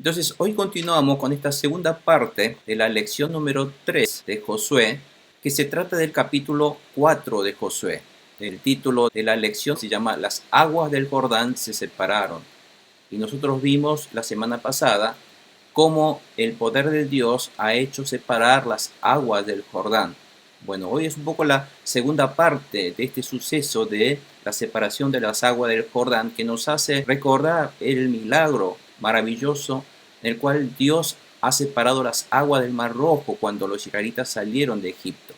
Entonces, hoy continuamos con esta segunda parte de la lección número 3 de Josué, que se trata del capítulo 4 de Josué. El título de la lección se llama Las aguas del Jordán se separaron. Y nosotros vimos la semana pasada cómo el poder de Dios ha hecho separar las aguas del Jordán. Bueno, hoy es un poco la segunda parte de este suceso de la separación de las aguas del Jordán, que nos hace recordar el milagro maravilloso en el cual Dios ha separado las aguas del Mar Rojo cuando los israelitas salieron de Egipto.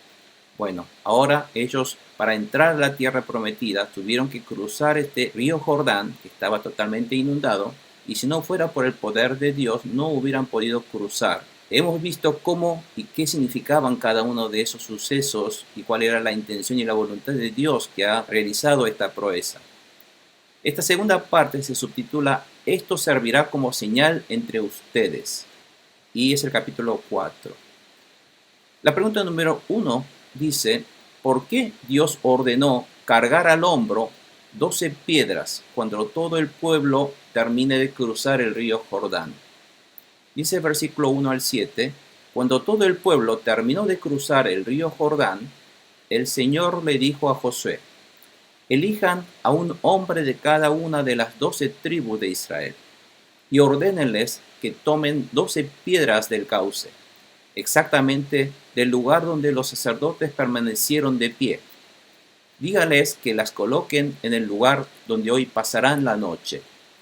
Bueno, ahora ellos, para entrar a la tierra prometida, tuvieron que cruzar este río Jordán, que estaba totalmente inundado, y si no fuera por el poder de Dios, no hubieran podido cruzar. Hemos visto cómo y qué significaban cada uno de esos sucesos y cuál era la intención y la voluntad de Dios que ha realizado esta proeza. Esta segunda parte se subtitula Esto servirá como señal entre ustedes, y es el capítulo 4. La pregunta número 1 dice, ¿por qué Dios ordenó cargar al hombro 12 piedras cuando todo el pueblo termine de cruzar el río Jordán? Dice el versículo 1 al 7, cuando todo el pueblo terminó de cruzar el río Jordán, el Señor le dijo a Josué, elijan a un hombre de cada una de las 12 tribus de Israel y ordénenles que tomen 12 piedras del cauce, exactamente del lugar donde los sacerdotes permanecieron de pie. Dígales que las coloquen en el lugar donde hoy pasarán la noche.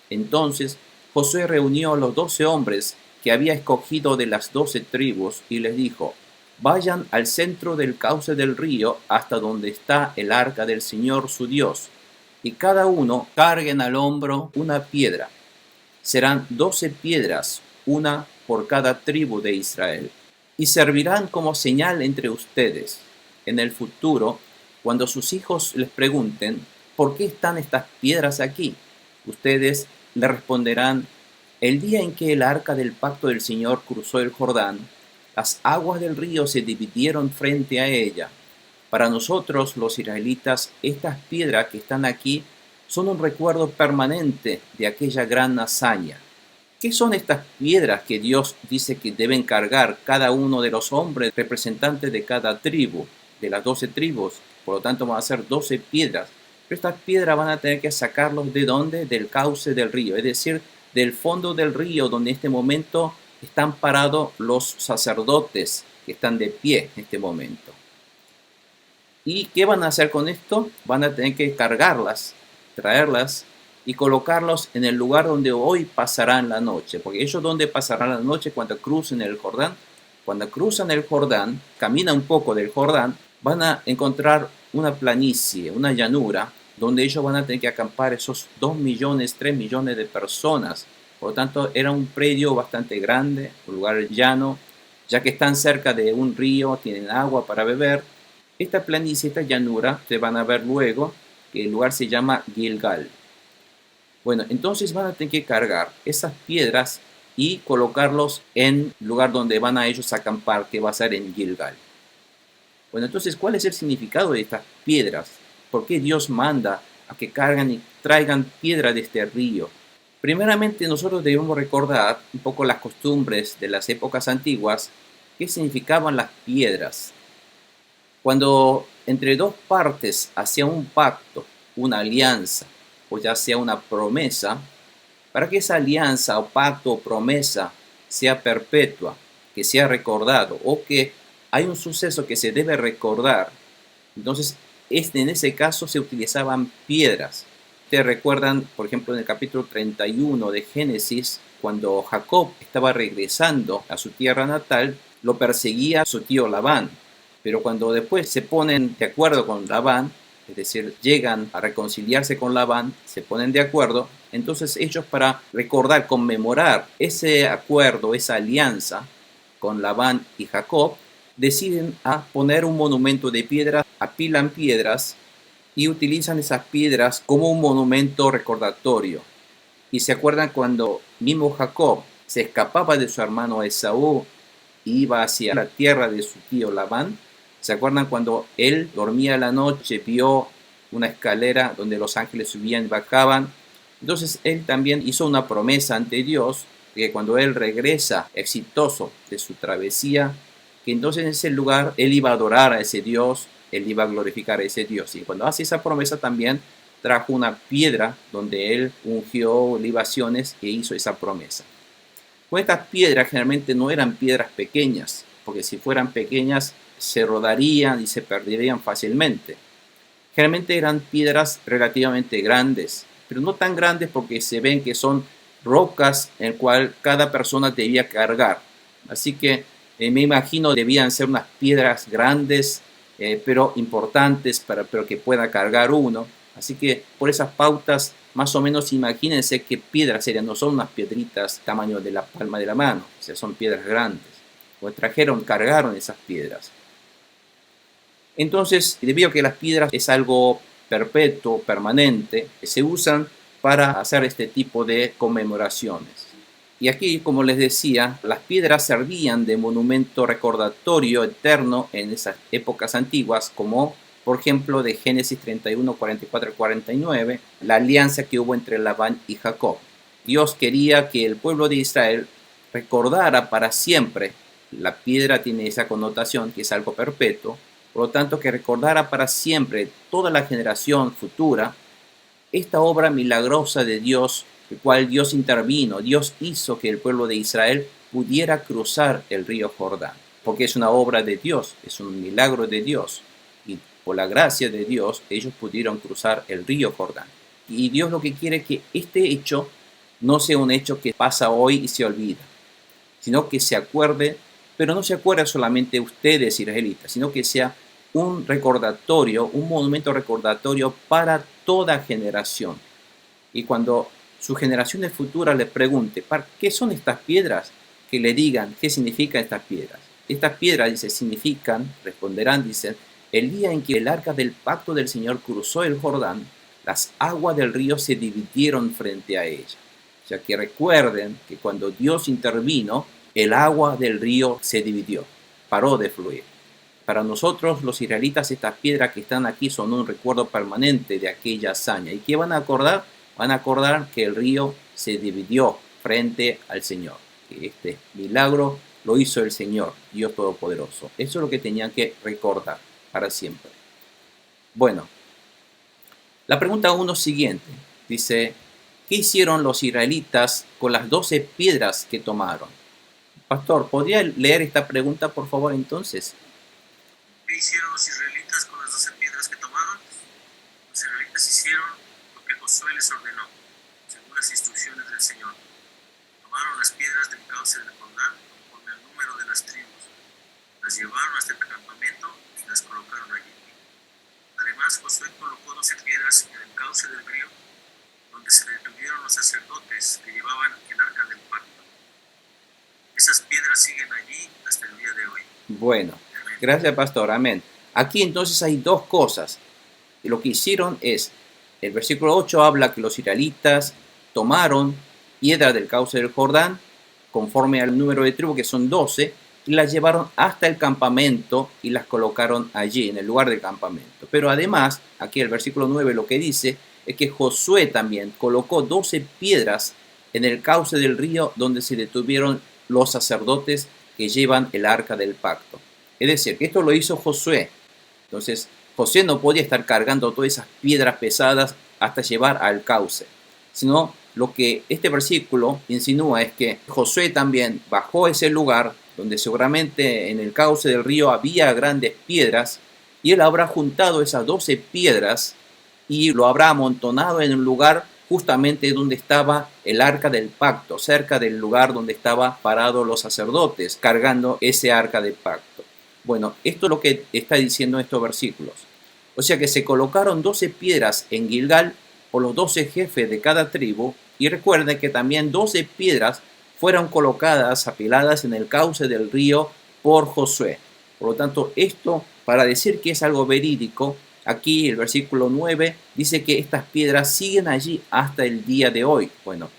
Entonces Josué reunió a los 12 hombres que había escogido de las 12 tribus y les dijo, vayan al centro del cauce del río hasta donde está el arca del Señor su Dios, y cada uno carguen al hombro una piedra. Serán 12 piedras, una por cada tribu de Israel, y servirán como señal entre ustedes. En el futuro, cuando sus hijos les pregunten, ¿por qué están estas piedras aquí? Ustedes le responderán, el día en que el arca del pacto del Señor cruzó el Jordán, las aguas del río se dividieron frente a ella. Para nosotros, los israelitas, estas piedras que están aquí son un recuerdo permanente de aquella gran hazaña. ¿Qué son estas piedras que Dios dice que deben cargar cada uno de los hombres representantes de cada tribu, de las 12 tribus? Por lo tanto, van a ser 12 piedras. Pero estas piedras van a tener que sacarlos ¿de dónde? Del cauce del río, es decir, del fondo del río donde en este momento están parados los sacerdotes que están de pie en este momento. ¿Y qué van a hacer con esto? Van a tener que cargarlas, traerlas y colocarlos en el lugar donde hoy pasarán la noche. Porque ellos donde pasarán la noche cuando crucen el Jordán. Cuando cruzan el Jordán, caminan un poco del Jordán, van a encontrar una planicie, una llanura, donde ellos van a tener que acampar esos 2 millones, 3 millones de personas. Por lo tanto, era un predio bastante grande, un lugar llano, ya que están cerca de un río, tienen agua para beber. Esta planicie, esta llanura, se van a ver luego que el lugar se llama Gilgal. Bueno, entonces van a tener que cargar esas piedras y colocarlos en el lugar donde van a ellos acampar, que va a ser en Gilgal. Bueno, entonces, ¿cuál es el significado de estas piedras? ¿Por qué Dios manda a que cargan y traigan piedra de este río? Primeramente, nosotros debemos recordar un poco las costumbres de las épocas antiguas, qué significaban las piedras. Cuando entre dos partes hacían un pacto, una alianza, o ya sea una promesa, para que esa alianza o pacto o promesa sea perpetua, que sea recordado, o que hay un suceso que se debe recordar, entonces en ese caso se utilizaban piedras. Ustedes recuerdan, por ejemplo, en el capítulo 31 de Génesis, cuando Jacob estaba regresando a su tierra natal, lo perseguía su tío Labán. Pero cuando después se ponen de acuerdo con Labán, es decir, llegan a reconciliarse con Labán, se ponen de acuerdo, entonces ellos para recordar, conmemorar ese acuerdo, esa alianza con Labán y Jacob, deciden a poner un monumento de piedras, apilan piedras y utilizan esas piedras como un monumento recordatorio. Y se acuerdan cuando mismo Jacob se escapaba de su hermano Esaú e iba hacia la tierra de su tío Labán. ¿Se acuerdan cuando él dormía la noche, vio una escalera donde los ángeles subían y bajaban? Entonces él también hizo una promesa ante Dios que cuando él regresa exitoso de su travesía, que entonces en ese lugar él iba a adorar a ese Dios, él iba a glorificar a ese Dios. Y cuando hace esa promesa también trajo una piedra donde él ungió libaciones e hizo esa promesa. Pues estas piedras generalmente no eran piedras pequeñas, porque si fueran pequeñas se rodarían y se perderían fácilmente. Generalmente eran piedras relativamente grandes, pero no tan grandes porque se ven que son rocas en el cual cada persona debía cargar. Así que me imagino debían ser unas piedras grandes, pero importantes pero que pueda cargar uno. Así que por esas pautas, más o menos imagínense qué piedras serían. No son unas piedritas tamaño de la palma de la mano, o sea, son piedras grandes. Pues cargaron esas piedras. Entonces, debido a que las piedras es algo perpetuo, permanente, se usan para hacer este tipo de conmemoraciones. Y aquí, como les decía, las piedras servían de monumento recordatorio eterno en esas épocas antiguas, como por ejemplo de Génesis 31, 44 y 49, la alianza que hubo entre Labán y Jacob. Dios quería que el pueblo de Israel recordara para siempre. La piedra tiene esa connotación que es algo perpetuo, por lo tanto que recordara para siempre toda la generación futura esta obra milagrosa de Dios, el cual Dios intervino. Dios hizo que el pueblo de Israel pudiera cruzar el río Jordán, porque es una obra de Dios, es un milagro de Dios, y por la gracia de Dios ellos pudieron cruzar el río Jordán. Y Dios lo que quiere es que este hecho no sea un hecho que pasa hoy y se olvida, sino que se acuerde, pero no se acuerde solamente ustedes israelitas, sino que sea un recordatorio, un monumento recordatorio para toda generación. Y cuando sus generaciones futuras le pregunte, ¿para qué son estas piedras? Que le digan qué significan estas piedras. Estas piedras, dice, significan, responderán, dicen, el día en que el arca del pacto del Señor cruzó el Jordán, las aguas del río se dividieron frente a ella. O sea que recuerden que cuando Dios intervino, el agua del río se dividió, paró de fluir. Para nosotros los israelitas estas piedras que están aquí son un recuerdo permanente de aquella hazaña. ¿Y qué van a acordar? Van a acordar que el río se dividió frente al Señor. Que este milagro lo hizo el Señor, Dios Todopoderoso. Eso es lo que tenían que recordar para siempre. Bueno, la pregunta 1 siguiente dice, ¿qué hicieron los israelitas con las 12 piedras que tomaron? Pastor, ¿podría leer esta pregunta por favor entonces? ¿Qué hicieron los israelitas con las 12 piedras que tomaron? Los israelitas hicieron lo que Josué les ordenó, según las instrucciones del Señor. Tomaron las piedras del cauce del Jordán conforme al número de las tribus, las llevaron hasta el campamento y las colocaron allí. Además, Josué colocó 12 piedras en el cauce del río, donde se detuvieron los sacerdotes que llevaban el arca del pacto. Esas piedras siguen allí hasta el día de hoy. Bueno, gracias pastor, amén. Aquí entonces hay dos cosas. Lo que hicieron es, el versículo 8 habla que los israelitas tomaron piedras del cauce del Jordán, conforme al número de tribus que son 12, y las llevaron hasta el campamento y las colocaron allí, en el lugar del campamento. Pero además, aquí el versículo 9 lo que dice es que Josué también colocó 12 piedras en el cauce del río donde se detuvieron los sacerdotes que llevan el arca del pacto. Es decir, que esto lo hizo Josué. Entonces, Josué no podía estar cargando todas esas piedras pesadas hasta llevar al cauce, sino lo que este versículo insinúa es que Josué también bajó a ese lugar donde seguramente en el cauce del río había grandes piedras, y él habrá juntado esas 12 piedras y lo habrá amontonado en un lugar justamente donde estaba el arca del pacto, cerca del lugar donde estaban parados los sacerdotes cargando ese arca del pacto. Bueno, esto es lo que está diciendo estos versículos. O sea que se colocaron 12 piedras en Gilgal por los 12 jefes de cada tribu, y recuerden que también 12 piedras fueron colocadas, apiladas en el cauce del río por Josué. Por lo tanto, esto, para decir que es algo verídico, aquí el versículo 9 dice que estas piedras siguen allí hasta el día de hoy. Bueno,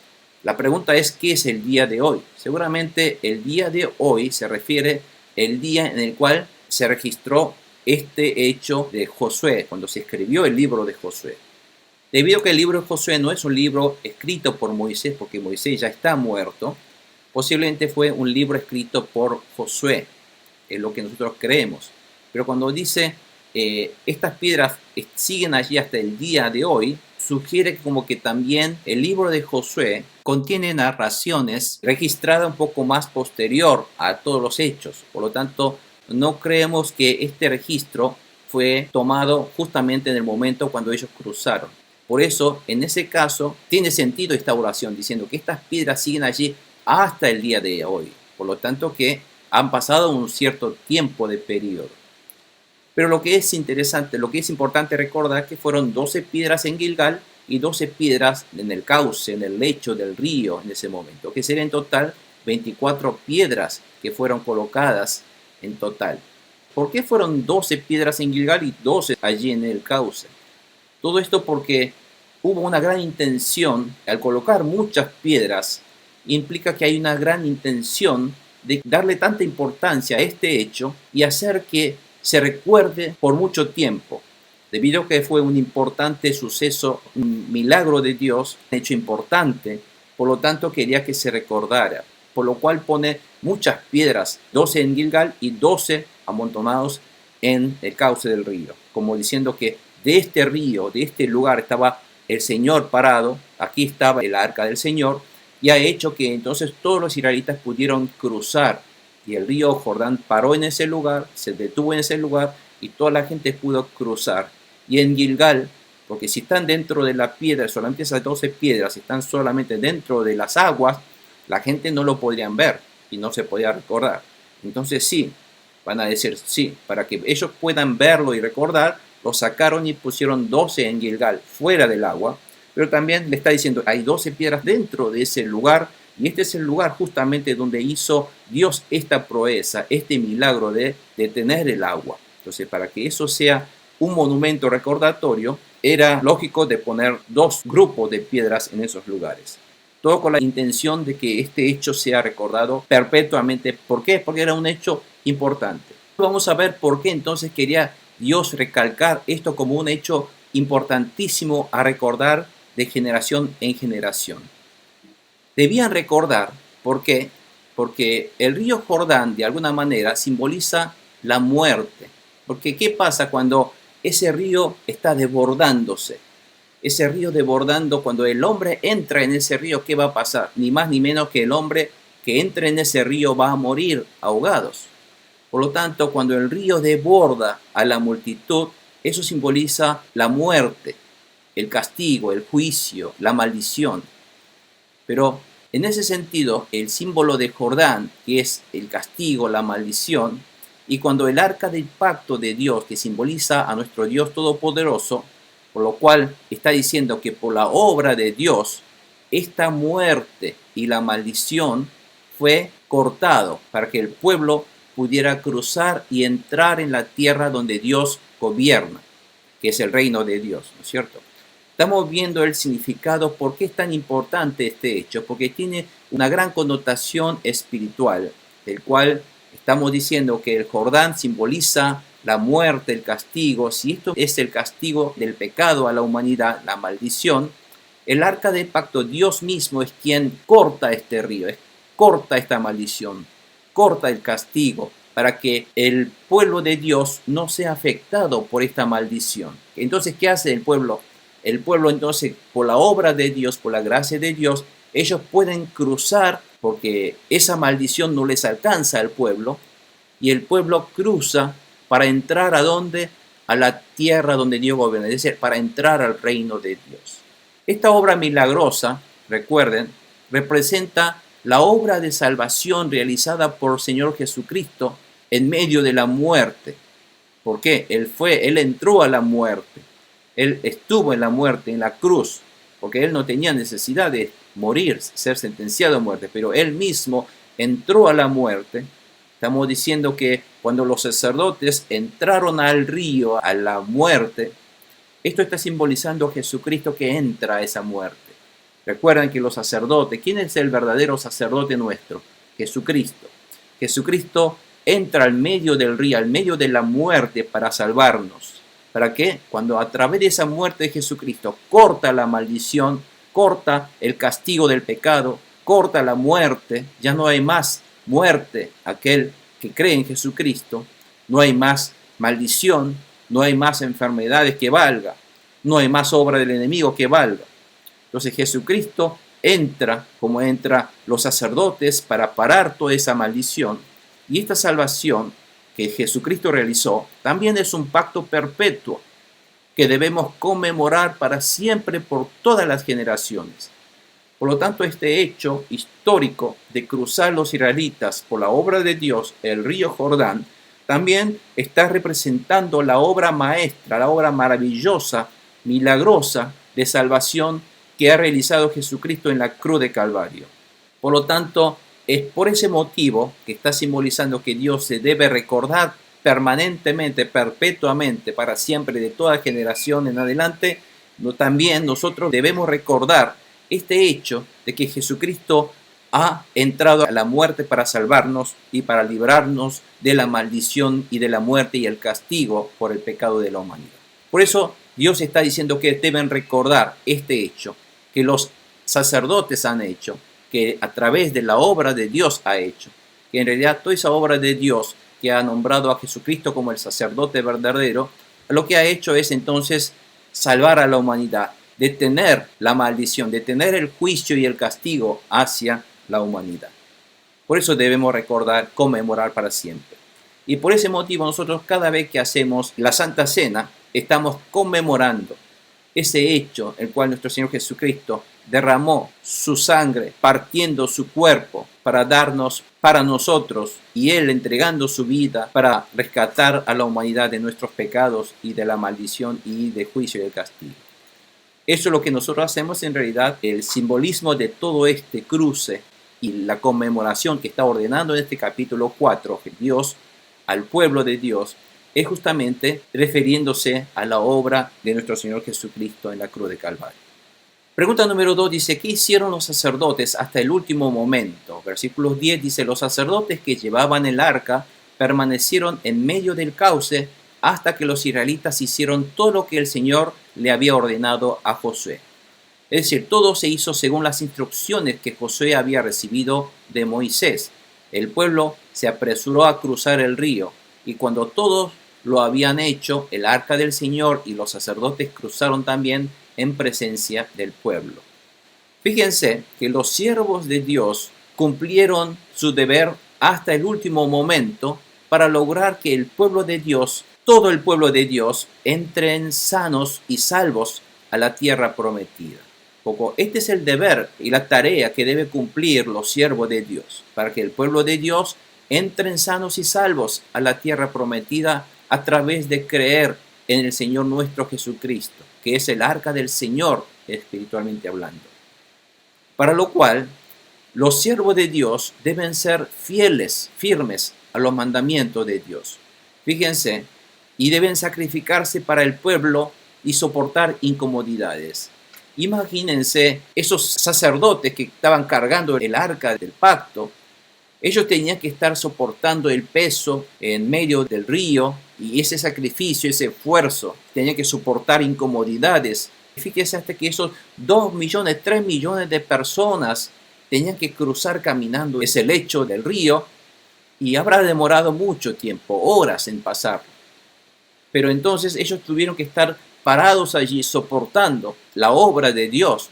la pregunta es, ¿qué es el día de hoy? Seguramente el día de hoy se refiere al día en el cual se registró este hecho de Josué, cuando se escribió el libro de Josué. Debido a que el libro de Josué no es un libro escrito por Moisés, porque Moisés ya está muerto, Posiblemente fue un libro escrito por Josué, es lo que nosotros creemos. Pero cuando dice estas piedras siguen allí hasta el día de hoy, sugiere como que también el libro de Josué contiene narraciones registradas un poco más posterior a todos los hechos. Por lo tanto, no creemos que este registro fue tomado justamente en el momento cuando ellos cruzaron. Por eso, en ese caso, tiene sentido esta oración, diciendo que estas piedras siguen allí hasta el día de hoy. Por lo tanto, que han pasado un cierto tiempo de periodo. Pero lo que es interesante, lo que es importante recordar que fueron 12 piedras en Gilgal y 12 piedras en el cauce, en el lecho del río en ese momento, que serían en total 24 piedras que fueron colocadas en total. ¿Por qué fueron 12 piedras en Gilgal y 12 allí en el cauce? Todo esto porque hubo una gran intención, al colocar muchas piedras, implica que hay una gran intención de darle tanta importancia a este hecho y hacer que se recuerde por mucho tiempo, debido a que fue un importante suceso, un milagro de Dios, un hecho importante, por lo tanto quería que se recordara, por lo cual pone muchas piedras, 12 en Gilgal y 12 amontonados en el cauce del río, como diciendo que de este río, de este lugar estaba el Señor parado, aquí estaba el arca del Señor, y ha hecho que entonces todos los israelitas pudieron cruzar, y el río Jordán paró en ese lugar, se detuvo en ese lugar, y toda la gente pudo cruzar. Y en Gilgal, porque si están dentro de la piedra, solamente esas 12 piedras están solamente dentro de las aguas, la gente no lo podrían ver y no se podía recordar. Entonces sí, van a decir sí, para que ellos puedan verlo y recordar, lo sacaron y pusieron 12 en Gilgal, fuera del agua, pero también le está diciendo, hay 12 piedras dentro de ese lugar, y este es el lugar justamente donde hizo Dios esta proeza, este milagro de detener el agua. Entonces, para que eso sea un monumento recordatorio, era lógico de poner 2 grupos de piedras en esos lugares. Todo con la intención de que este hecho sea recordado perpetuamente. ¿Por qué? Porque era un hecho importante. Vamos a ver por qué entonces quería Dios recalcar esto como un hecho importantísimo a recordar de generación en generación. Debían recordar, ¿por qué? Porque el río Jordán de alguna manera simboliza la muerte. Porque ¿qué pasa cuando ese río está desbordándose? Ese río desbordando, cuando el hombre entra en ese río, ¿qué va a pasar? Ni más ni menos que el hombre que entre en ese río va a morir ahogados. Por lo tanto, cuando el río desborda a la multitud, eso simboliza la muerte, el castigo, el juicio, la maldición. Pero en ese sentido, el símbolo de Jordán, que es el castigo, la maldición, y cuando el arca del pacto de Dios, que simboliza a nuestro Dios todopoderoso, por lo cual está diciendo que por la obra de Dios, esta muerte y la maldición fue cortado para que el pueblo pudiera cruzar y entrar en la tierra donde Dios gobierna, que es el reino de Dios, ¿no es cierto? Estamos viendo el significado, por qué es tan importante este hecho, porque tiene una gran connotación espiritual, del cual estamos diciendo que el Jordán simboliza la muerte, el castigo. Si esto es el castigo del pecado a la humanidad, la maldición, el arca del pacto, Dios mismo es quien corta este río, corta esta maldición, corta el castigo, para que el pueblo de Dios no sea afectado por esta maldición. Entonces, ¿qué hace el pueblo? El pueblo entonces, por la obra de Dios, por la gracia de Dios, ellos pueden cruzar porque esa maldición no les alcanza al pueblo, y el pueblo cruza para entrar ¿a dónde? A la tierra donde Dios gobierna, es decir, para entrar al reino de Dios. Esta obra milagrosa, recuerden, representa la obra de salvación realizada por el Señor Jesucristo en medio de la muerte. ¿Por qué? Él entró a la muerte. Él estuvo en la muerte, en la cruz, porque él no tenía necesidad de morir, ser sentenciado a muerte, pero él mismo entró a la muerte. Estamos diciendo que cuando los sacerdotes entraron al río, a la muerte, esto está simbolizando a Jesucristo que entra a esa muerte. Recuerden que los sacerdotes, ¿quién es el verdadero sacerdote nuestro? Jesucristo. Jesucristo entra al medio del río, al medio de la muerte para salvarnos. ¿Para qué? Cuando a través de esa muerte de Jesucristo corta la maldición, corta el castigo del pecado, corta la muerte, ya no hay más muerte aquel que cree en Jesucristo, no hay más maldición, no hay más enfermedades que valga, no hay más obra del enemigo que valga. Entonces Jesucristo entra como entra los sacerdotes para parar toda esa maldición, y esta salvación que Jesucristo realizó también es un pacto perpetuo que debemos conmemorar para siempre por todas las generaciones. Por lo tanto, este hecho histórico de cruzar los israelitas por la obra de Dios el río Jordán también está representando la obra maestra, la obra maravillosa, milagrosa de salvación que ha realizado Jesucristo en la cruz de Calvario. Por lo tanto, es por ese motivo que está simbolizando que Dios se debe recordar permanentemente, perpetuamente, para siempre, de toda generación en adelante. También nosotros debemos recordar este hecho de que Jesucristo ha entrado a la muerte para salvarnos y para librarnos de la maldición y de la muerte y el castigo por el pecado de la humanidad. Por eso Dios está diciendo que deben recordar este hecho, que los sacerdotes han hecho, que a través de la obra de Dios ha hecho, que en realidad toda esa obra de Dios que ha nombrado a Jesucristo como el sacerdote verdadero, lo que ha hecho es entonces salvar a la humanidad, detener la maldición, detener el juicio y el castigo hacia la humanidad. Por eso debemos recordar, conmemorar para siempre. Y por ese motivo nosotros cada vez que hacemos la Santa Cena, estamos conmemorando ese hecho, el cual nuestro Señor Jesucristo derramó su sangre, partiendo su cuerpo para darnos para nosotros, y Él entregando su vida para rescatar a la humanidad de nuestros pecados y de la maldición y del juicio y del castigo. Eso es lo que nosotros hacemos en realidad. El simbolismo de todo este cruce y la conmemoración que está ordenando en este capítulo 4 Dios al pueblo de Dios es justamente refiriéndose a la obra de nuestro Señor Jesucristo en la cruz de Calvario. Pregunta número 2 dice, ¿qué hicieron los sacerdotes hasta el último momento? Versículo 10 dice, los sacerdotes que llevaban el arca permanecieron en medio del cauce hasta que los israelitas hicieron todo lo que el Señor le había ordenado a Josué. Es decir, todo se hizo según las instrucciones que Josué había recibido de Moisés. El pueblo se apresuró a cruzar el río, y cuando todos lo habían hecho, el arca del Señor y los sacerdotes cruzaron también en presencia del pueblo. Fíjense que los siervos de Dios cumplieron su deber hasta el último momento para lograr que el pueblo de Dios, todo el pueblo de Dios, entren sanos y salvos a la tierra prometida. Este es el deber y la tarea que debe cumplir los siervos de Dios, para que el pueblo de Dios entren sanos y salvos a la tierra prometida a través de creer en el Señor nuestro Jesucristo, que es el arca del Señor espiritualmente hablando. Para lo cual, los siervos de Dios deben ser fieles, firmes a los mandamientos de Dios. Fíjense, y deben sacrificarse para el pueblo y soportar incomodidades. Imagínense esos sacerdotes que estaban cargando el arca del pacto. Ellos tenían que estar soportando el peso en medio del río, y ese sacrificio, ese esfuerzo, tenían que soportar incomodidades. Fíjense hasta que esos 2 millones, 3 millones de personas tenían que cruzar caminando ese lecho del río, y habrá demorado mucho tiempo, horas en pasar. Pero entonces ellos tuvieron que estar parados allí soportando la obra de Dios.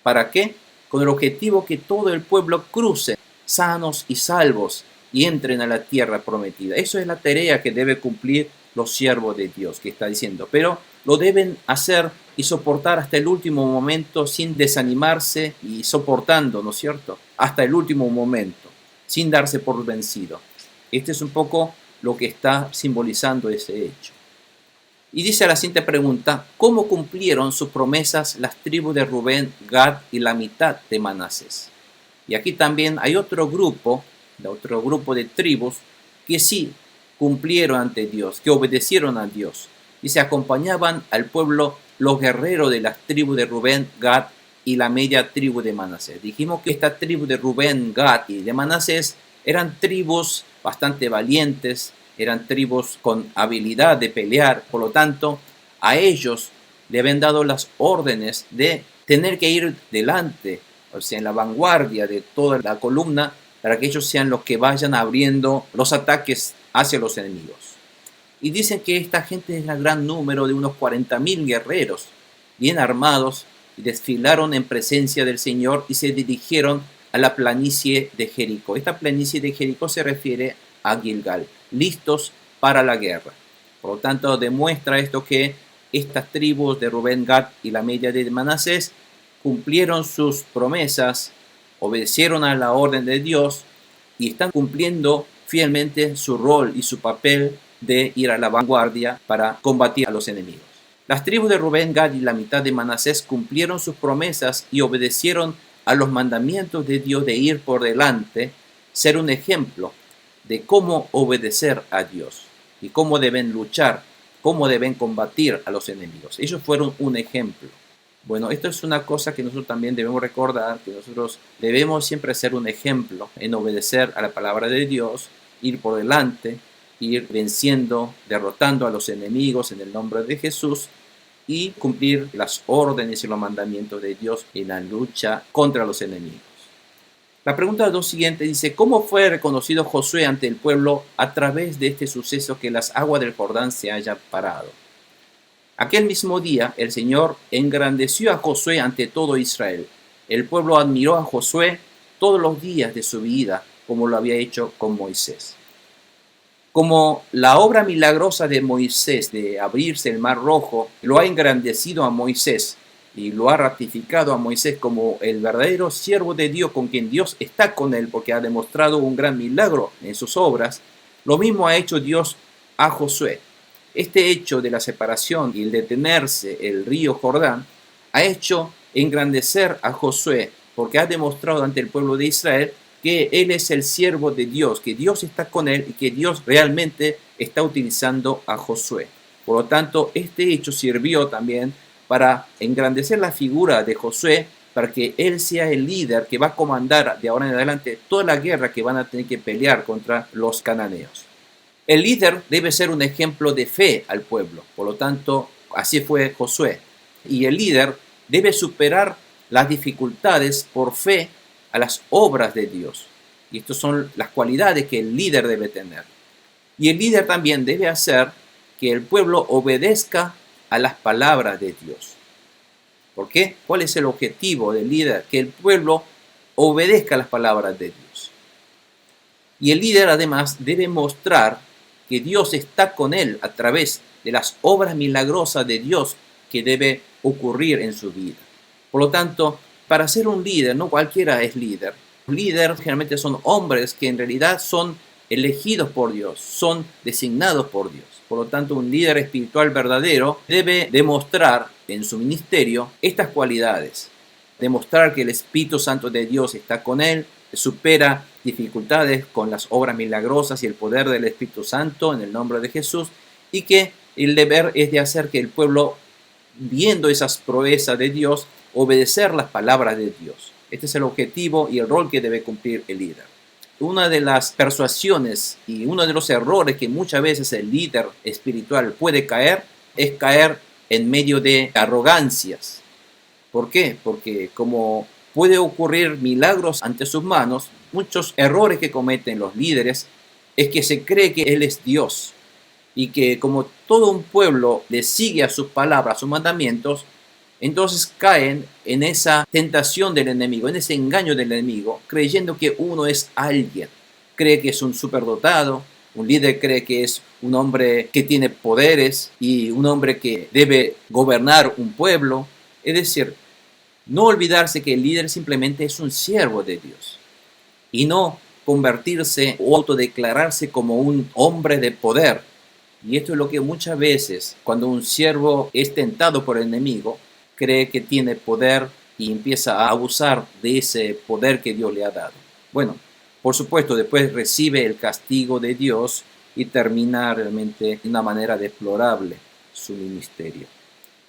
¿Para qué? Con el objetivo que todo el pueblo cruce sanos y salvos y entren a la tierra prometida. Eso es la tarea que debe cumplir los siervos de Dios, que está diciendo. Pero lo deben hacer y soportar hasta el último momento sin desanimarse, y soportando, ¿no es cierto?, hasta el último momento, sin darse por vencido. Este es un poco lo que está simbolizando ese hecho. Y dice la siguiente pregunta, ¿cómo cumplieron sus promesas las tribus de Rubén, Gad y la mitad de Manasés? Y aquí también hay otro grupo de tribus que sí cumplieron ante Dios, que obedecieron a Dios. Y se acompañaban al pueblo los guerreros de las tribus de Rubén, Gad y la media tribu de Manasés. Dijimos que esta tribu de Rubén, Gad y de Manasés eran tribus bastante valientes, eran tribus con habilidad de pelear. Por lo tanto, a ellos le habían dado las órdenes de tener que ir delante o sea, en la vanguardia de toda la columna, para que ellos sean los que vayan abriendo los ataques hacia los enemigos. Y dicen que esta gente es el gran número de unos 40.000 guerreros, bien armados, y desfilaron en presencia del Señor y se dirigieron a la planicie de Jericó. Esta planicie de Jericó se refiere a Gilgal, listos para la guerra. Por lo tanto, demuestra esto que estas tribus de Rubén, Gad y la media de Manasés cumplieron sus promesas, obedecieron a la orden de Dios y están cumpliendo fielmente su rol y su papel de ir a la vanguardia para combatir a los enemigos. Las tribus de Rubén, Gad y la mitad de Manasés cumplieron sus promesas y obedecieron a los mandamientos de Dios de ir por delante, ser un ejemplo de cómo obedecer a Dios y cómo deben luchar, cómo deben combatir a los enemigos. Ellos fueron un ejemplo. Bueno, esto es una cosa que nosotros también debemos recordar, que nosotros debemos siempre ser un ejemplo en obedecer a la palabra de Dios, ir por delante, ir venciendo, derrotando a los enemigos en el nombre de Jesús y cumplir las órdenes y los mandamientos de Dios en la lucha contra los enemigos. La pregunta 2 siguiente dice, ¿cómo fue reconocido Josué ante el pueblo a través de este suceso que las aguas del Jordán se hayan parado? Aquel mismo día el Señor engrandeció a Josué ante todo Israel. El pueblo admiró a Josué todos los días de su vida, como lo había hecho con Moisés. Como la obra milagrosa de Moisés de abrirse el mar rojo lo ha engrandecido a Moisés y lo ha ratificado a Moisés como el verdadero siervo de Dios con quien Dios está con él porque ha demostrado un gran milagro en sus obras, lo mismo ha hecho Dios a Josué. Este hecho de la separación y el detenerse el río Jordán ha hecho engrandecer a Josué porque ha demostrado ante el pueblo de Israel que él es el siervo de Dios, que Dios está con él y que Dios realmente está utilizando a Josué. Por lo tanto, este hecho sirvió también para engrandecer la figura de Josué, para que él sea el líder que va a comandar de ahora en adelante toda la guerra que van a tener que pelear contra los cananeos. El líder debe ser un ejemplo de fe al pueblo, por lo tanto, así fue Josué. Y el líder debe superar las dificultades por fe a las obras de Dios. Y estas son las cualidades que el líder debe tener. Y el líder también debe hacer que el pueblo obedezca a las palabras de Dios. ¿Por qué? ¿Cuál es el objetivo del líder? Que el pueblo obedezca a las palabras de Dios. Y el líder además debe mostrar que Dios está con él a través de las obras milagrosas de Dios que debe ocurrir en su vida. Por lo tanto, para ser un líder, no cualquiera es líder. Los líderes generalmente son hombres que en realidad son elegidos por Dios, son designados por Dios. Por lo tanto, un líder espiritual verdadero debe demostrar en su ministerio estas cualidades. Demostrar que el Espíritu Santo de Dios está con él, supera dificultades con las obras milagrosas y el poder del Espíritu Santo en el nombre de Jesús, y que el deber es de hacer que el pueblo, viendo esas proezas de Dios, obedecer las palabras de Dios. Este es el objetivo y el rol que debe cumplir el líder. Una de las persuasiones y uno de los errores que muchas veces el líder espiritual puede caer es caer en medio de arrogancias. ¿Por qué? Porque como puede ocurrir milagros ante sus manos, muchos errores que cometen los líderes es que se cree que Él es Dios y que como todo un pueblo le sigue a sus palabras, a sus mandamientos, entonces caen en esa tentación del enemigo, en ese engaño del enemigo, creyendo que uno es alguien. Cree que es un superdotado, un líder cree que es un hombre que tiene poderes y un hombre que debe gobernar un pueblo. Es decir, no olvidarse que el líder simplemente es un siervo de Dios y no convertirse o autodeclararse como un hombre de poder. Y esto es lo que muchas veces, cuando un siervo es tentado por el enemigo, cree que tiene poder y empieza a abusar de ese poder que Dios le ha dado. Bueno, por supuesto, después recibe el castigo de Dios y termina realmente de una manera deplorable su ministerio.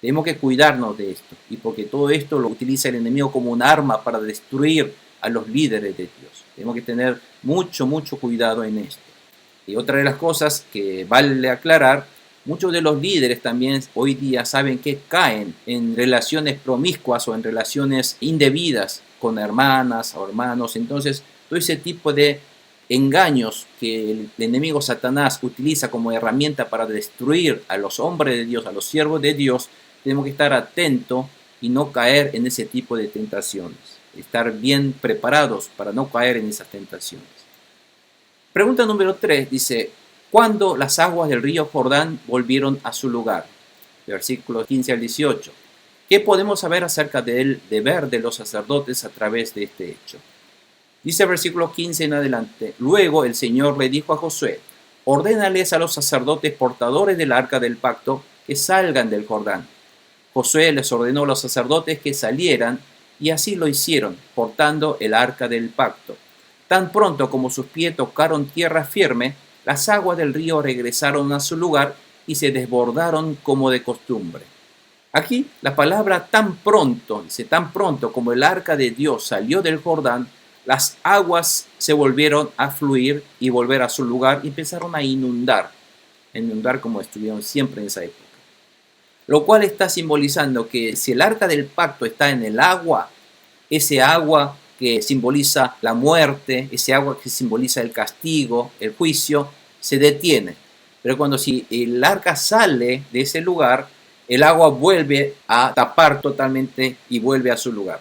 Tenemos que cuidarnos de esto, y porque todo esto lo utiliza el enemigo como un arma para destruir a los líderes de Dios. Tenemos que tener mucho cuidado en esto. Y otra de las cosas que vale aclarar Muchos de los líderes también hoy día saben que caen en relaciones promiscuas o en relaciones indebidas con hermanas o hermanos. Entonces, todo ese tipo de engaños que el enemigo Satanás utiliza como herramienta para destruir a los hombres de Dios, a los siervos de Dios, tenemos que estar atentos y no caer en ese tipo de tentaciones. Estar bien preparados para no caer en esas tentaciones. Pregunta número 3 dice, ¿cuándo las aguas del río Jordán volvieron a su lugar? Versículos 15 al 18. ¿Qué podemos saber acerca del deber de los sacerdotes a través de este hecho? Dice el versículo 15 en adelante, luego el Señor le dijo a Josué, ordénales a los sacerdotes portadores del arca del pacto que salgan del Jordán. Josué les ordenó a los sacerdotes que salieran y así lo hicieron, portando el arca del pacto. Tan pronto como sus pies tocaron tierra firme, las aguas del río regresaron a su lugar y se desbordaron como de costumbre. Aquí la palabra tan pronto, dice tan pronto como el arca de Dios salió del Jordán, las aguas se volvieron a fluir y volver a su lugar y empezaron a inundar como estuvieron siempre en esa época. Lo cual está simbolizando que si el arca del pacto está en el agua, ese agua que simboliza la muerte, ese agua que simboliza el castigo, el juicio, se detiene. Pero cuando si el arca sale de ese lugar, el agua vuelve a tapar totalmente y vuelve a su lugar.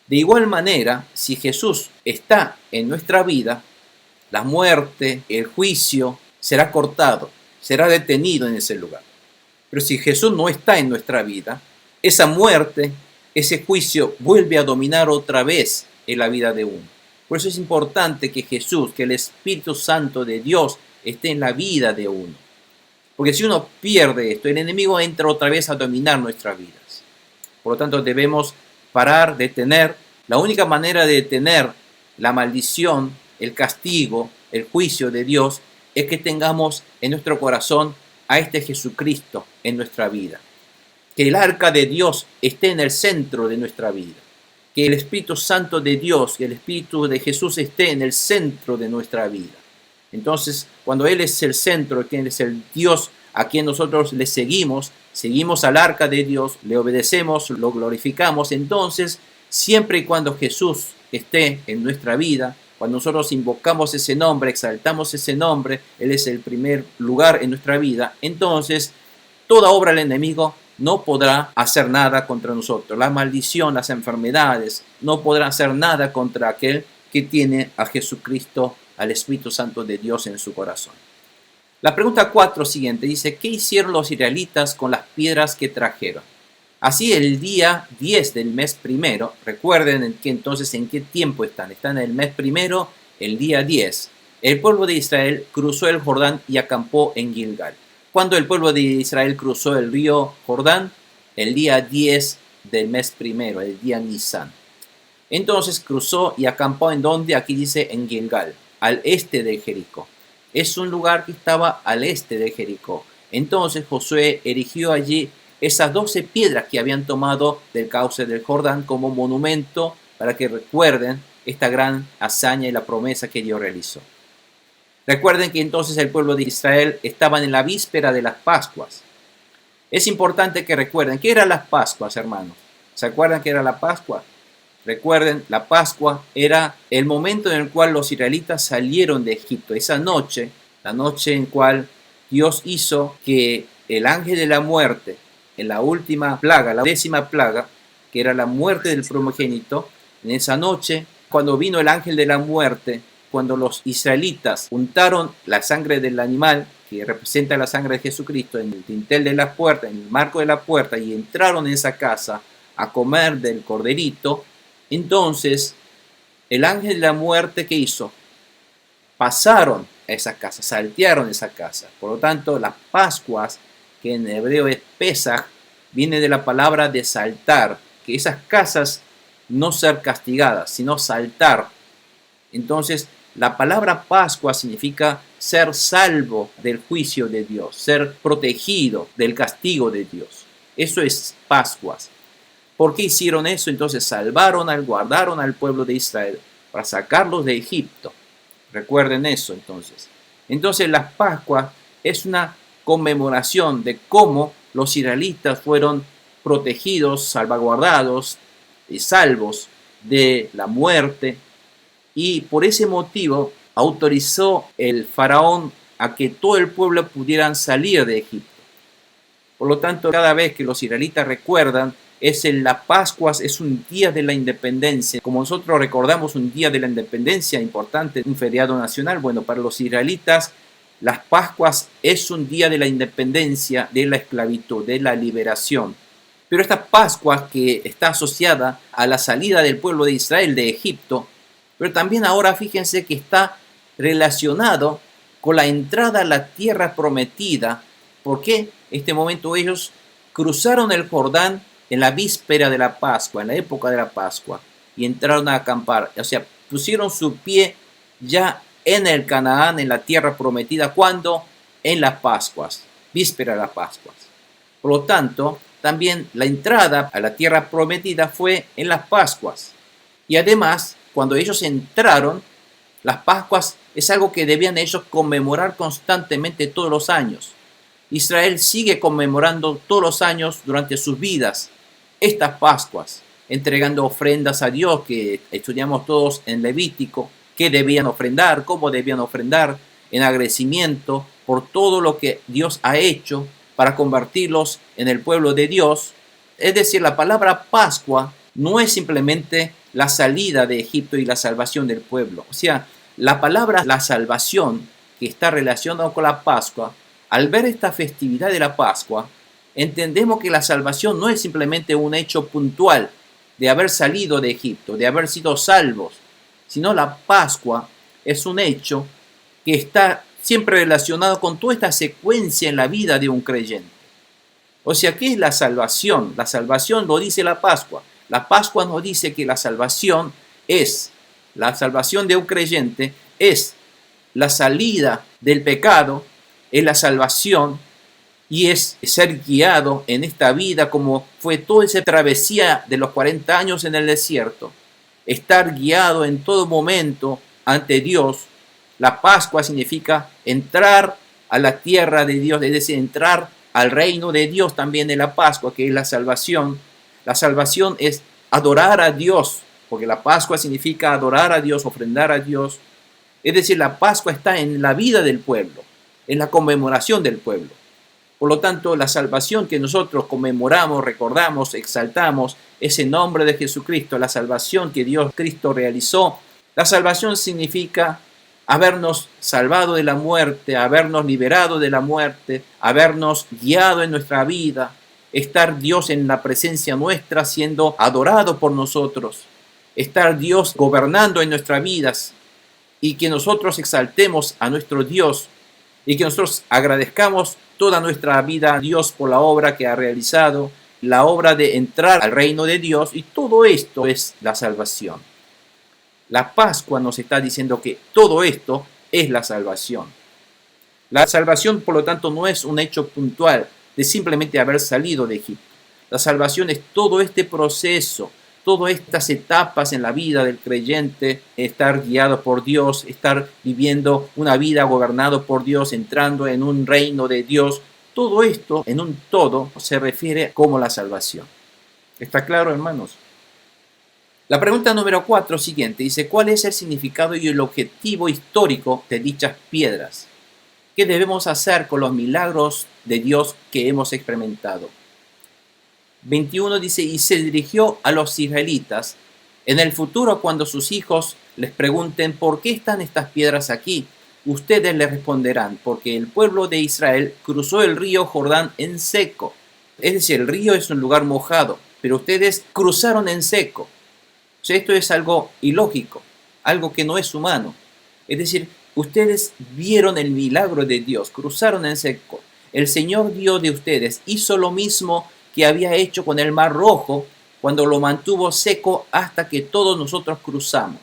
De igual manera, si Jesús está en nuestra vida, la muerte, el juicio, será cortado, será detenido en ese lugar. Pero si Jesús no está en nuestra vida, esa muerte, ese juicio vuelve a dominar otra vez en la vida de uno. Por eso es importante que Jesús, que el Espíritu Santo de Dios esté en la vida de uno. Porque si uno pierde esto, el enemigo entra otra vez a dominar nuestras vidas. Por lo tanto, debemos parar, detener. La única manera de detener la maldición, el castigo, el juicio de Dios, es que tengamos en nuestro corazón a este Jesucristo en nuestra vida. Que el arca de Dios esté en el centro de nuestra vida. Que el Espíritu Santo de Dios, que el Espíritu de Jesús esté en el centro de nuestra vida. Entonces, cuando Él es el centro, que Él es el Dios a quien nosotros le seguimos al arca de Dios, le obedecemos, lo glorificamos, entonces, siempre y cuando Jesús esté en nuestra vida, cuando nosotros invocamos ese nombre, exaltamos ese nombre, Él es el primer lugar en nuestra vida, entonces toda obra del enemigo no podrá hacer nada contra nosotros. La maldición, las enfermedades, no podrán hacer nada contra aquel que tiene a Jesucristo, al Espíritu Santo de Dios en su corazón. La pregunta 4 siguiente dice, ¿qué hicieron los israelitas con las piedras que trajeron? Así el día 10 del mes primero, recuerden en qué tiempo están en el mes primero, el día 10, el pueblo de Israel cruzó el Jordán y acampó en Gilgal. Cuando el pueblo de Israel cruzó el río Jordán, el día 10 del mes primero, el día Nisan. Entonces cruzó y acampó en donde, aquí dice en Gilgal, al este de Jericó. Es un lugar que estaba al este de Jericó. Entonces Josué erigió allí esas 12 piedras que habían tomado del cauce del Jordán como monumento para que recuerden esta gran hazaña y la promesa que Dios realizó. Recuerden que entonces el pueblo de Israel estaba en la víspera de las Pascuas. Es importante que recuerden, ¿qué eran las Pascuas, hermanos? ¿Se acuerdan qué era la Pascua? Recuerden, la Pascua era el momento en el cual los israelitas salieron de Egipto. Esa noche, la noche en cual Dios hizo que el ángel de la muerte, en la última plaga, la 10ª plaga, que era la muerte del primogénito, en esa noche, cuando vino el ángel de la muerte, cuando los israelitas untaron la sangre del animal, que representa la sangre de Jesucristo, en el dintel de la puerta, en el marco de la puerta, y entraron en esa casa a comer del corderito, entonces el ángel de la muerte, ¿qué hizo? Pasaron a esa casa, saltearon esa casa. Por lo tanto, las Pascuas, que en hebreo es Pesaj, viene de la palabra de saltar, que esas casas no ser castigadas, sino saltar. Entonces, la palabra Pascua significa ser salvo del juicio de Dios, ser protegido del castigo de Dios. Eso es Pascuas. ¿Por qué hicieron eso? Entonces guardaron al pueblo de Israel para sacarlos de Egipto. Recuerden eso entonces. Entonces las Pascuas es una conmemoración de cómo los israelitas fueron protegidos, salvaguardados y salvos de la muerte, y por ese motivo autorizó el faraón a que todo el pueblo pudieran salir de Egipto. Por lo tanto, cada vez que los israelitas recuerdan, la Pascua es un día de la independencia. Como nosotros recordamos un día de la independencia importante, un feriado nacional, bueno, para los israelitas, las Pascuas es un día de la independencia, de la esclavitud, de la liberación. Pero esta Pascua que está asociada a la salida del pueblo de Israel de Egipto, pero también ahora fíjense que está relacionado con la entrada a la tierra prometida, porque en este momento ellos cruzaron el Jordán en la víspera de la Pascua, en la época de la Pascua, y entraron a acampar. O sea, pusieron su pie ya en el Canaán, en la tierra prometida. ¿Cuándo? En las Pascuas, víspera de las Pascuas. Por lo tanto, también la entrada a la tierra prometida fue en las Pascuas. Y además, cuando ellos entraron, las Pascuas es algo que debían ellos conmemorar constantemente todos los años. Israel sigue conmemorando todos los años durante sus vidas estas Pascuas, entregando ofrendas a Dios, que estudiamos todos en Levítico, qué debían ofrendar, cómo debían ofrendar, en agradecimiento por todo lo que Dios ha hecho para convertirlos en el pueblo de Dios. Es decir, la palabra Pascua no es simplemente la salida de Egipto y la salvación del pueblo. O sea, la palabra la salvación, que está relacionada con la Pascua, al ver esta festividad de la Pascua, entendemos que la salvación no es simplemente un hecho puntual de haber salido de Egipto, de haber sido salvos, sino la Pascua es un hecho que está siempre relacionado con toda esta secuencia en la vida de un creyente. O sea, ¿qué es la salvación? La salvación lo dice la Pascua. La Pascua nos dice que la salvación de un creyente es la salida del pecado, es la salvación y es ser guiado en esta vida como fue toda esa travesía de los 40 años en el desierto. Estar guiado en todo momento ante Dios. La Pascua significa entrar a la tierra de Dios, es decir, entrar al reino de Dios también de la Pascua, que es la salvación. La salvación es adorar a Dios, porque la Pascua significa adorar a Dios, ofrendar a Dios. Es decir, la Pascua está en la vida del pueblo, en la conmemoración del pueblo. Por lo tanto, la salvación que nosotros conmemoramos, recordamos, exaltamos, es en nombre de Jesucristo, la salvación que Dios Cristo realizó. La salvación significa habernos salvado de la muerte, habernos liberado de la muerte, habernos guiado en nuestra vida, estar Dios en la presencia nuestra, siendo adorado por nosotros, estar Dios gobernando en nuestras vidas y que nosotros exaltemos a nuestro Dios y que nosotros agradezcamos toda nuestra vida a Dios por la obra que ha realizado, la obra de entrar al reino de Dios, y todo esto es la salvación. La Pascua nos está diciendo que todo esto es la salvación. La salvación, por lo tanto, no es un hecho puntual de simplemente haber salido de Egipto. La salvación es todo este proceso, todas estas etapas en la vida del creyente, estar guiado por Dios, estar viviendo una vida gobernado por Dios, entrando en un reino de Dios. Todo esto, en un todo, se refiere como la salvación. ¿Está claro, hermanos? La pregunta número 4 siguiente dice: ¿cuál es el significado y el objetivo histórico de dichas piedras? ¿Qué debemos hacer con los milagros de Dios que hemos experimentado? 21 dice: y se dirigió a los israelitas. En el futuro, cuando sus hijos les pregunten ¿por qué están estas piedras aquí?, ustedes les responderán: porque el pueblo de Israel cruzó el río Jordán en seco. Es decir, el río es un lugar mojado, pero ustedes cruzaron en seco. O sea, esto es algo ilógico, algo que no es humano. Es decir, ustedes vieron el milagro de Dios, cruzaron en seco. El Señor Dios de ustedes hizo lo mismo que había hecho con el Mar Rojo cuando lo mantuvo seco hasta que todos nosotros cruzamos.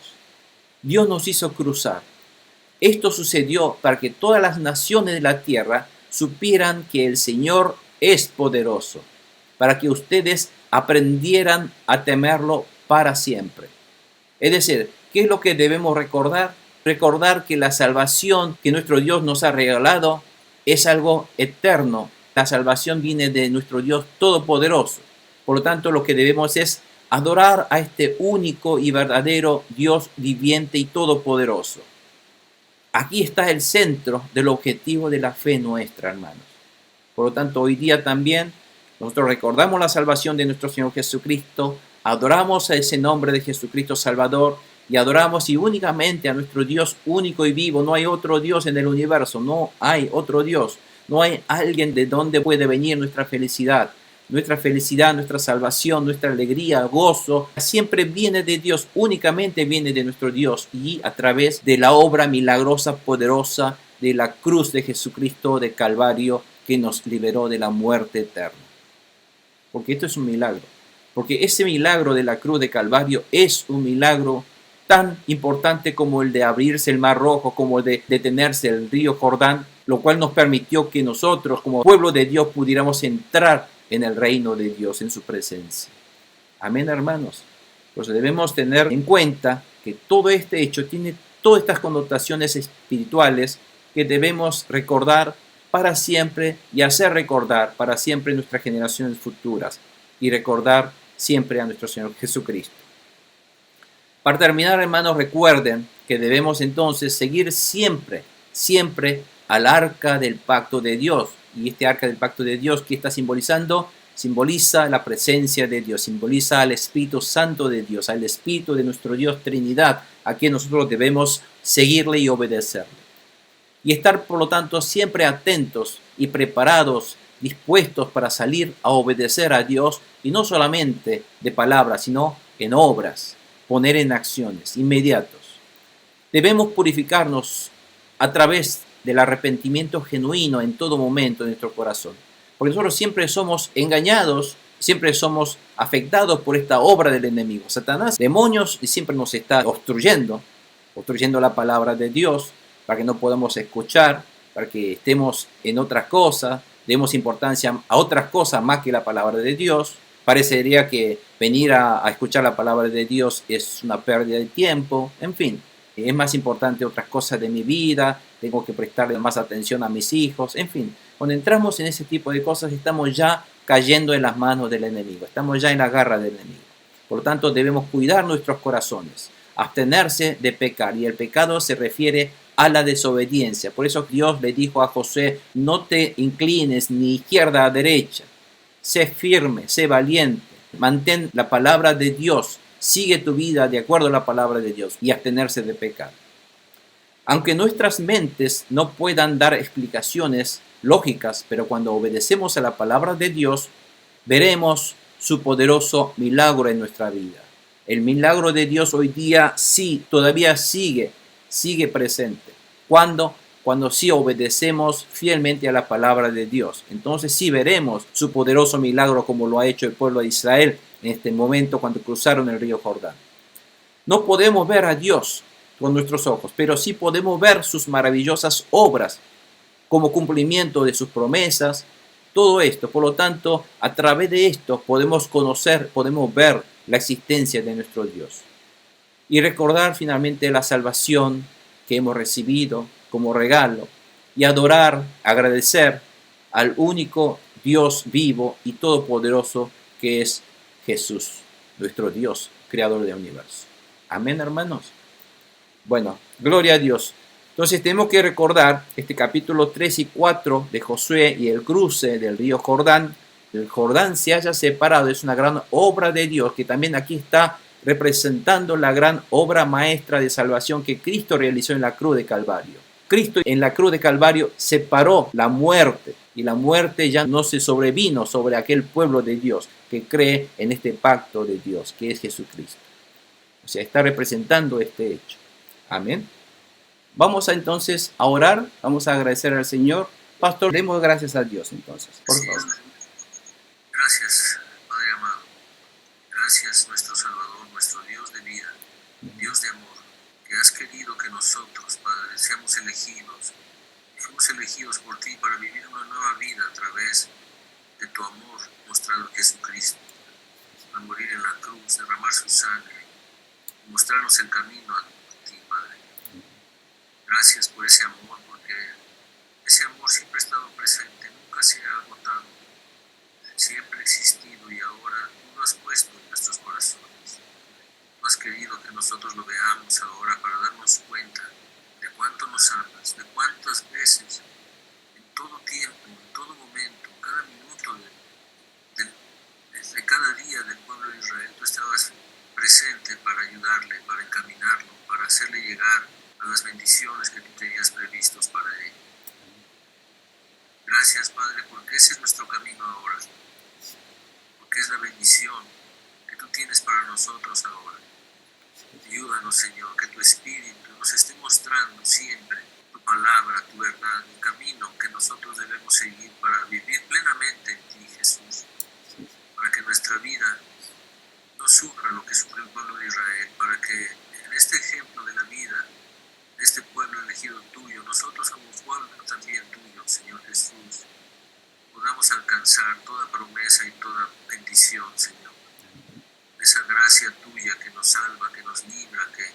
Dios nos hizo cruzar. Esto sucedió para que todas las naciones de la tierra supieran que el Señor es poderoso, para que ustedes aprendieran a temerlo para siempre. Es decir, ¿qué es lo que debemos recordar? Recordar que la salvación que nuestro Dios nos ha regalado es algo eterno. La salvación viene de nuestro Dios Todopoderoso. Por lo tanto, lo que debemos es adorar a este único y verdadero Dios viviente y todopoderoso. Aquí está el centro del objetivo de la fe nuestra, hermanos. Por lo tanto, hoy día también nosotros recordamos la salvación de nuestro Señor Jesucristo, adoramos a ese nombre de Jesucristo Salvador y adoramos y únicamente a nuestro Dios único y vivo. No hay otro Dios en el universo, no hay otro Dios, no hay alguien de donde puede venir nuestra felicidad. Nuestra felicidad, nuestra salvación, nuestra alegría, gozo, siempre viene de Dios, únicamente viene de nuestro Dios y a través de la obra milagrosa, poderosa de la cruz de Jesucristo de Calvario que nos liberó de la muerte eterna. Porque esto es un milagro. Porque ese milagro de la cruz de Calvario es un milagro tan importante como el de abrirse el Mar Rojo, como el de detenerse el río Jordán, lo cual nos permitió que nosotros, como pueblo de Dios, pudiéramos entrar en el reino de Dios, en su presencia. Amén, hermanos. Pues debemos tener en cuenta que todo este hecho tiene todas estas connotaciones espirituales que debemos recordar para siempre y hacer recordar para siempre nuestras generaciones futuras y recordar siempre a nuestro Señor Jesucristo. Para terminar, hermanos, recuerden que debemos entonces seguir siempre, siempre al arca del pacto de Dios. Y este arca del pacto de Dios, ¿qué está simbolizando? Simboliza la presencia de Dios, simboliza al Espíritu Santo de Dios, al Espíritu de nuestro Dios Trinidad, a quien nosotros debemos seguirle y obedecerle. Y estar, por lo tanto, siempre atentos y preparados, dispuestos para salir a obedecer a Dios, y no solamente de palabras, sino en obras, poner en acciones inmediatos. Debemos purificarnos a través del arrepentimiento genuino en todo momento de nuestro corazón. Porque nosotros siempre somos engañados, siempre somos afectados por esta obra del enemigo. Satanás, demonios, y siempre nos está obstruyendo la palabra de Dios, para que no podamos escuchar, para que estemos en otras cosas, demos importancia a otras cosas más que la palabra de Dios. Parecería que venir a escuchar la palabra de Dios es una pérdida de tiempo, en fin. Es más importante otras cosas de mi vida, tengo que prestarle más atención a mis hijos, en fin. Cuando entramos en ese tipo de cosas estamos ya cayendo en las manos del enemigo, estamos ya en la garra del enemigo. Por lo tanto, debemos cuidar nuestros corazones, abstenerse de pecar, y el pecado se refiere a la desobediencia. Por eso Dios le dijo a José: no te inclines ni izquierda a derecha, sé firme, sé valiente, mantén la palabra de Dios, sigue tu vida de acuerdo a la palabra de Dios y abstenerse de pecar. Aunque nuestras mentes no puedan dar explicaciones lógicas, pero cuando obedecemos a la palabra de Dios, veremos su poderoso milagro en nuestra vida. El milagro de Dios hoy día sí, todavía sigue presente. ¿Cuándo? Cuando sí obedecemos fielmente a la palabra de Dios. Entonces sí veremos su poderoso milagro como lo ha hecho el pueblo de Israel en este momento cuando cruzaron el río Jordán. No podemos ver a Dios con nuestros ojos, pero sí podemos ver sus maravillosas obras como cumplimiento de sus promesas, todo esto. Por lo tanto, a través de esto podemos conocer, podemos ver la existencia de nuestro Dios y recordar finalmente la salvación que hemos recibido como regalo y adorar, agradecer al único Dios vivo y todopoderoso que es Jesús, nuestro Dios, creador del universo. Amén, hermanos. Bueno, gloria a Dios. Entonces tenemos que recordar este capítulo 3 y 4 de Josué y el cruce del río Jordán. El Jordán se haya separado, es una gran obra de Dios que también aquí está representando la gran obra maestra de salvación que Cristo realizó en la cruz de Calvario. Cristo en la cruz de Calvario separó la muerte, y la muerte ya no se sobrevino sobre aquel pueblo de Dios que cree en este pacto de Dios, que es Jesucristo. O sea, está representando este hecho. Amén. Vamos entonces a orar, vamos a agradecer al Señor. Pastor, demos gracias a Dios entonces, por favor. Gracias, Padre amado. Gracias, nuestro Salvador, nuestro Dios de vida, Dios de amor, que has querido que nosotros, Padre, seamos elegidos. Fuimos elegidos por ti para vivir una nueva vida a través de tu amor mostrado en Jesucristo, al morir en la cruz, derramar su sangre y mostrarnos el camino a ti, Padre. Gracias por ese amor, porque Ese amor siempre ha estado presente, nunca se ha agotado, siempre ha existido y ahora tú lo has puesto en nuestros corazones. Tú has querido que nosotros lo veamos ahora para darnos cuenta de cuánto nos amas, de cuántas veces, en todo tiempo, en todo momento, cada minuto de cada día del pueblo de Israel, tú estabas presente para ayudarle, para encaminarlo, para hacerle llegar a las bendiciones que tú tenías previstos para él. Gracias, Padre, porque ese es nuestro camino ahora, porque es la bendición que tú tienes para nosotros ahora. Ayúdanos, Señor, que tu Espíritu nos esté mostrando siempre tu palabra, tu verdad, el camino que nosotros debemos seguir para vivir plenamente en ti, Jesús, para que nuestra vida no sufra lo que sufre el pueblo de Israel, para que en este ejemplo de la vida de este pueblo elegido tuyo, nosotros como pueblo también tuyo, Señor Jesús, podamos alcanzar toda promesa y toda bendición, Señor. Esa gracia tuya que nos salva, que nos libra, que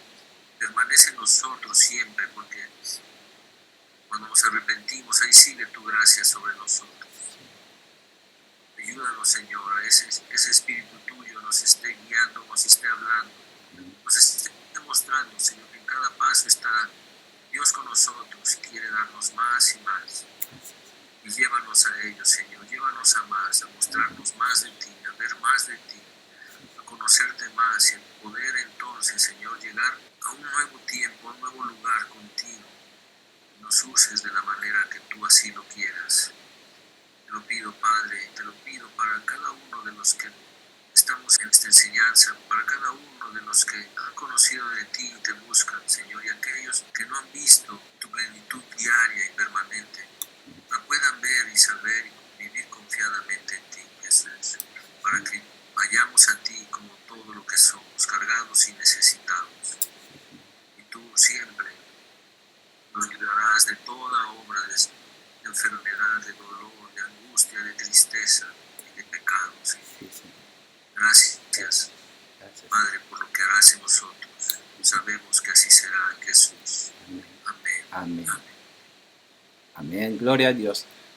permanece en nosotros siempre, porque cuando nos arrepentimos, ahí sigue tu gracia sobre nosotros. Ayúdanos, Señor, a ese Espíritu tuyo nos esté guiando, nos esté hablando, nos esté mostrando, Señor, que en cada paso está Dios con nosotros y quiere darnos más y más. Y llévanos a ello, Señor, llévanos a más, a mostrarnos más de ti, a ver más de ti, a conocerte más y a poder entonces, Señor, llegar a un nuevo tiempo, a un nuevo lugar contigo. Y nos uses de la manera que tú así lo quieras. Te lo pido, Padre, te lo pido para cada uno de los que estamos en esta enseñanza, para cada uno de los que han conocido de ti y te buscan, Señor, y aquellos que no han visto tu plenitud diaria y permanente, la puedan ver y saber y vivir confiadamente en ti, Jesús, para que vayamos a ti como todo lo que somos, cargados y necesitados. Y tú siempre nos librarás de toda obra de enfermedad, de dolor, de angustia, de tristeza y de pecado, Señor. Gracias, Padre, por lo que harás en nosotros. Sabemos que así será en Jesús. Amén. Amén. Amén. Gloria a Dios.